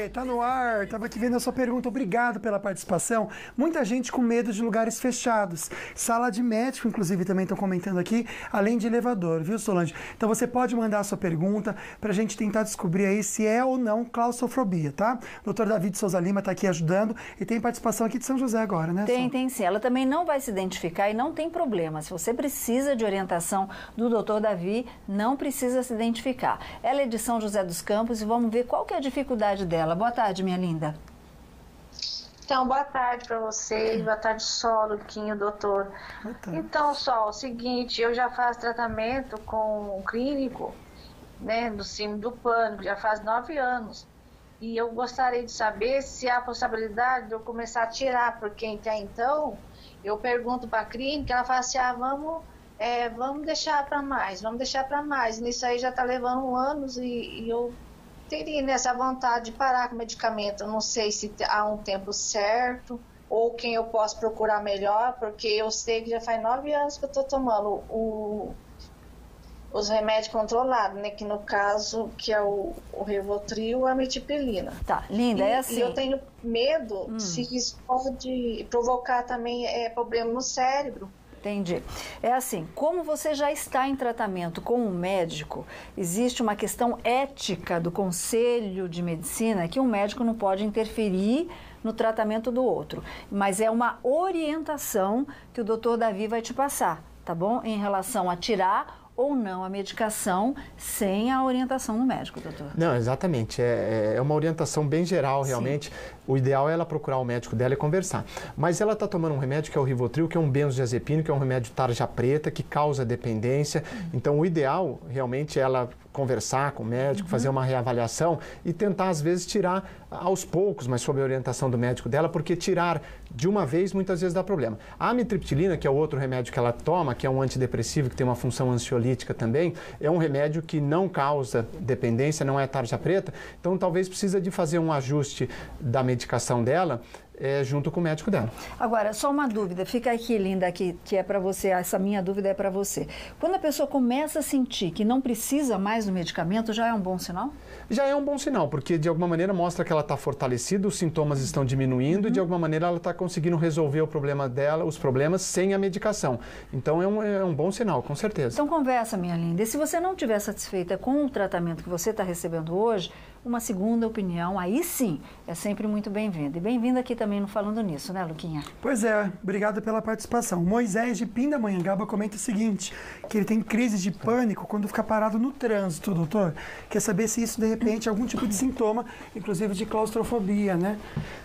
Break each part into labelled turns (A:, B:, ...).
A: tá no ar. Tava aqui vendo a sua pergunta. Obrigado pela participação. Muita gente com medo de lugares fechados. Sala de médico, inclusive, também estão comentando aqui, além de elevador, viu, Solange? Então você pode mandar a sua pergunta pra gente tentar descobrir aí se é ou não claustrofobia, tá? O Dr. Davi Souza Lima tá aqui ajudando e tem participação aqui de São José agora, né?
B: Tem sim. Ela também não vai se identificar e não tem problema. Se você precisa de orientação do Dr. Davi, não precisa se identificar. Ela é de São José dos Campos e vamos ver qual que é a dificuldade dela. Boa tarde, minha linda.
C: Então, boa tarde para vocês, boa tarde só, Luquinho, doutor. Então, só, o seguinte, eu já faço tratamento com um clínico, né, do síndrome do pânico, já faz 9 anos. E eu gostaria de saber se há a possibilidade de eu começar a tirar, porque até então, eu pergunto para a clínica, ela fala assim, vamos deixar para mais, E nisso aí já está levando anos e eu teria nessa vontade de parar com o medicamento. Eu não sei se há um tempo certo ou quem eu posso procurar melhor, porque eu sei que já faz 9 anos que eu estou tomando os remédios controlados, né? Que no caso, que é o Rivotril ou a metipilina.
B: Tá, linda, é assim.
C: E eu tenho medo se isso pode provocar também problema no cérebro.
B: Entendi. É assim, como você já está em tratamento com um médico, existe uma questão ética do Conselho de Medicina que um médico não pode interferir no tratamento do outro, mas é uma orientação que o Dr. Davi vai te passar, tá bom? Em relação a tirar ou não a medicação sem a orientação do médico, doutor.
D: Não, exatamente. É uma orientação bem geral, realmente. Sim. O ideal é ela procurar o médico dela e conversar. Mas ela está tomando um remédio que é o Rivotril, que é um benzodiazepínico, que é um remédio tarja preta, que causa dependência. Então, o ideal, realmente, é ela conversar com o médico, fazer uma reavaliação e tentar, às vezes, tirar aos poucos, mas sob a orientação do médico dela, porque tirar de uma vez, muitas vezes, dá problema. A amitriptilina, que é o outro remédio que ela toma, que é um antidepressivo, que tem uma função ansiolítica também, é um remédio que não causa dependência, não é tarja preta, então talvez precisa de fazer um ajuste da medicação dela, junto com o médico dela.
B: Agora, só uma dúvida, fica aqui, linda, que é para você, essa minha dúvida é para você. Quando a pessoa começa a sentir que não precisa mais do medicamento, já é um bom sinal?
D: Já é um bom sinal, porque de alguma maneira mostra que ela está fortalecida, os sintomas estão diminuindo e de alguma maneira ela está conseguindo resolver o problema dela, os problemas sem a medicação. Então é um bom sinal, com certeza.
B: Então conversa, minha linda. E se você não estiver satisfeita com o tratamento que você está recebendo hoje, uma segunda opinião, aí sim, é sempre muito bem-vinda. E bem-vinda aqui também no Falando Nisso, né, Luquinha?
A: Pois é, obrigado pela participação. Moisés de Pindamonhangaba comenta o seguinte, que ele tem crise de pânico quando fica parado no trânsito, doutor. Quer saber se isso, de repente, é algum tipo de sintoma, inclusive de claustrofobia, né?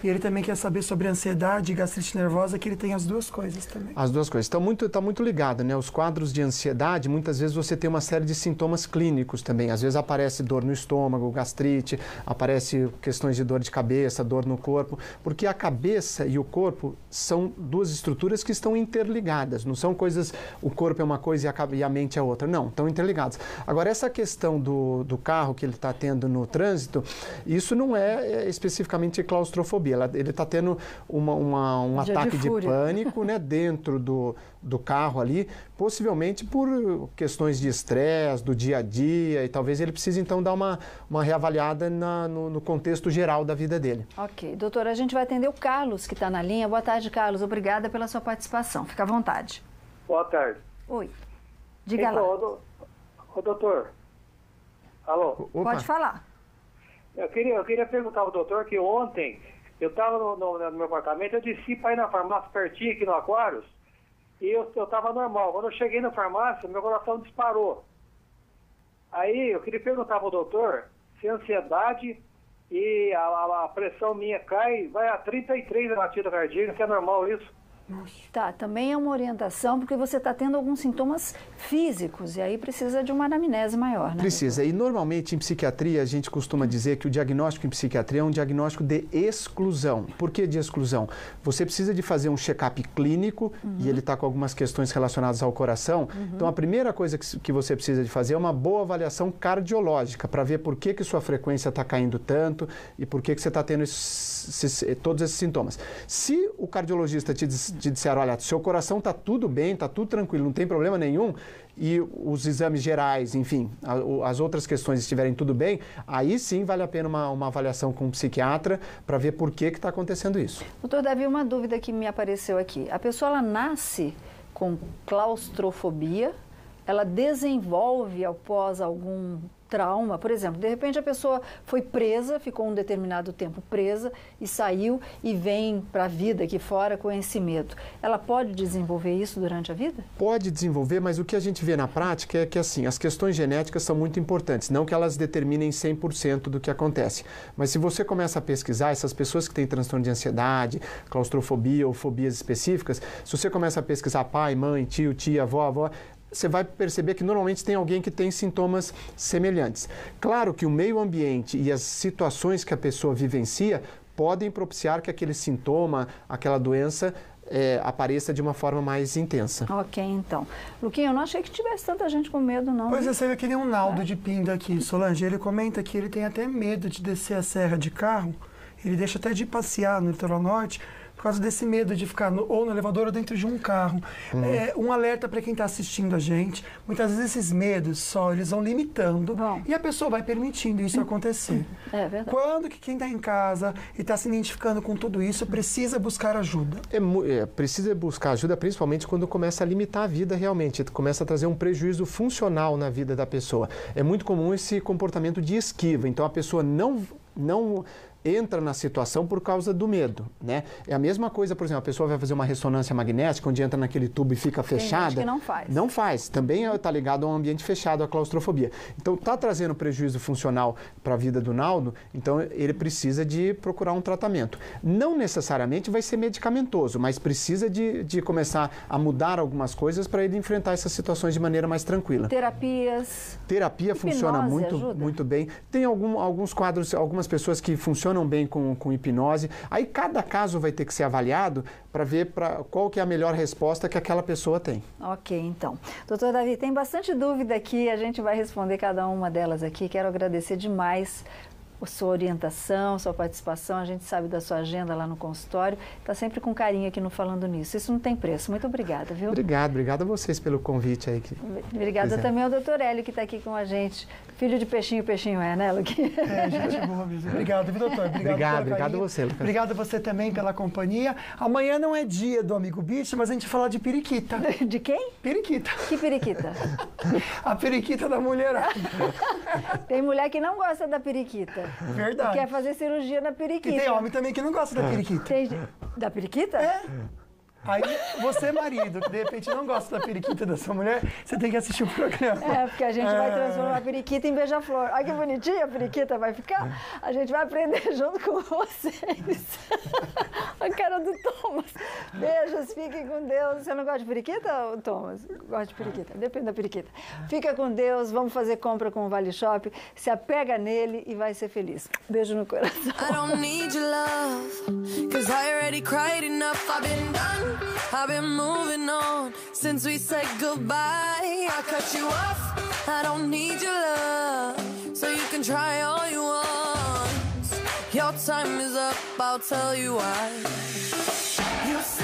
A: E ele também quer saber sobre ansiedade e gastrite nervosa, que ele tem as duas coisas também.
D: As duas coisas. Tá muito ligado, né? Os quadros de ansiedade, muitas vezes você tem uma série de sintomas clínicos também. Às vezes aparece dor no estômago, gastrite, aparece questões de dor de cabeça, dor no corpo, porque a cabeça e o corpo são duas estruturas que estão interligadas, não são coisas, o corpo é uma coisa e a mente é outra, não, estão interligadas. Agora, essa questão do carro que ele está tendo no trânsito, isso não é especificamente claustrofobia, ele está tendo um ataque de pânico, né, dentro do carro ali, possivelmente por questões de estresse, do dia a dia, e talvez ele precise então dar uma reavaliada no contexto geral da vida dele.
B: Ok. Doutora, a gente vai atender o Carlos, que está na linha. Boa tarde, Carlos. Obrigada pela sua participação. Fica à vontade.
E: Boa tarde.
B: Oi. Diga lá.
E: Ô, doutor. Alô?
B: Opa. Pode falar.
E: Eu queria perguntar ao doutor que ontem eu estava no meu apartamento, eu desci para ir na farmácia pertinho aqui no Aquários e eu estava normal. Quando eu cheguei na farmácia, meu coração disparou. Aí eu queria perguntar para o doutor se a ansiedade e a pressão minha cai, vai a 33 a batida cardíaca, se é normal isso?
B: Tá, também é uma orientação, porque você está tendo alguns sintomas físicos, e aí precisa de uma anamnese maior, né?
D: Precisa, e normalmente em psiquiatria a gente costuma dizer que o diagnóstico em psiquiatria é um diagnóstico de exclusão. Por que de exclusão? Você precisa de fazer um check-up clínico, e ele está com algumas questões relacionadas ao coração, então a primeira coisa que você precisa de fazer é uma boa avaliação cardiológica, para ver por que sua frequência está caindo tanto, e por que você está tendo todos esses sintomas. Se o cardiologista te disser, olha, seu coração está tudo bem, está tudo tranquilo, não tem problema nenhum, e os exames gerais, enfim, as outras questões estiverem tudo bem, aí sim vale a pena uma avaliação com um psiquiatra para ver por que está acontecendo isso.
B: Doutor Davi, uma dúvida que me apareceu aqui. A pessoa ela nasce com claustrofobia, ela desenvolve após algum trauma, por exemplo, de repente a pessoa foi presa, ficou um determinado tempo presa e saiu e vem para a vida aqui fora com esse medo. Ela pode desenvolver isso durante a vida?
D: Pode desenvolver, mas o que a gente vê na prática é que assim, as questões genéticas são muito importantes, não que elas determinem 100% do que acontece. Mas se você começa a pesquisar, essas pessoas que têm transtorno de ansiedade, claustrofobia ou fobias específicas, se você começa a pesquisar pai, mãe, tio, tia, avó, você vai perceber que normalmente tem alguém que tem sintomas semelhantes. Claro que o meio ambiente e as situações que a pessoa vivencia podem propiciar que aquele sintoma, aquela doença apareça de uma forma mais intensa.
B: Ok, então. Luquinha, eu não achei que tivesse tanta gente com medo, não.
A: Pois é, você vê que nem um Naldo de Pinda aqui, Solange. Ele comenta que ele tem até medo de descer a serra de carro. Ele deixa até de passear no litoral norte, por causa desse medo de ficar ou no elevador ou dentro de um carro. Um alerta para quem está assistindo a gente. Muitas vezes esses medos eles vão limitando e a pessoa vai permitindo isso acontecer.
B: É verdade.
A: Quando que quem está em casa e está se identificando com tudo isso precisa buscar ajuda?
D: Precisa buscar ajuda, principalmente quando começa a limitar a vida realmente, começa a trazer um prejuízo funcional na vida da pessoa. É muito comum esse comportamento de esquiva, então a pessoa não entra na situação por causa do medo, né? É a mesma coisa, por exemplo, a pessoa vai fazer uma ressonância magnética, onde entra naquele tubo e fica fechada.
B: Tem gente que não faz.
D: Não faz. Também está ligado a um ambiente fechado, a claustrofobia. Então, está trazendo prejuízo funcional para a vida do Naldo, então ele precisa de procurar um tratamento. Não necessariamente vai ser medicamentoso, mas precisa de começar a mudar algumas coisas para ele enfrentar essas situações de maneira mais tranquila.
B: Terapias.
D: Terapia funciona muito bem. Tem alguns quadros, algumas pessoas que funcionam bem com hipnose. Aí cada caso vai ter que ser avaliado para ver qual que é a melhor resposta que aquela pessoa tem.
B: Ok, então. Doutor Davi, tem bastante dúvida aqui, a gente vai responder cada uma delas aqui. Quero agradecer demais a sua orientação, sua participação, a gente sabe da sua agenda lá no consultório, está sempre com carinho aqui no Falando Nisso. Isso não tem preço. Muito obrigada, viu?
D: Obrigado a vocês pelo convite aí.
B: Obrigada também ao doutor Hélio que está aqui com a gente. Filho de peixinho, peixinho né, Luquinha?
A: Gente boa mesmo. Obrigado, viu, doutor?
D: Obrigado a você, Lucas.
A: Obrigado a você também pela companhia. Amanhã não é dia do Amigo Bicho, mas a gente vai falar de periquita.
B: De quem?
A: Periquita.
B: Que periquita?
A: A periquita da mulherada.
B: Tem mulher que não gosta da periquita.
A: Verdade.
B: Quer fazer cirurgia na periquita.
A: E tem homem também que não gosta da periquita.
B: Da periquita?
A: Aí você, marido, que de repente não gosta da periquita da sua mulher, você tem que assistir o programa.
B: Porque a gente vai transformar a periquita em beija-flor. Olha que bonitinha a periquita vai ficar. A gente vai aprender junto com vocês. A cara do Thomas. Beijos, fiquem com Deus. Você não gosta de periquita, Thomas? Gosta de periquita, depende da periquita. Fica com Deus, vamos fazer compra com o Vale Shop. Se apega nele e vai ser feliz. Beijo no coração.
F: I don't need your love, 'cause I already cried enough. I've been done. I've been moving on since we said goodbye. I cut you off. I don't need your love, so you can try all you want. Your time is up, I'll tell you why. You say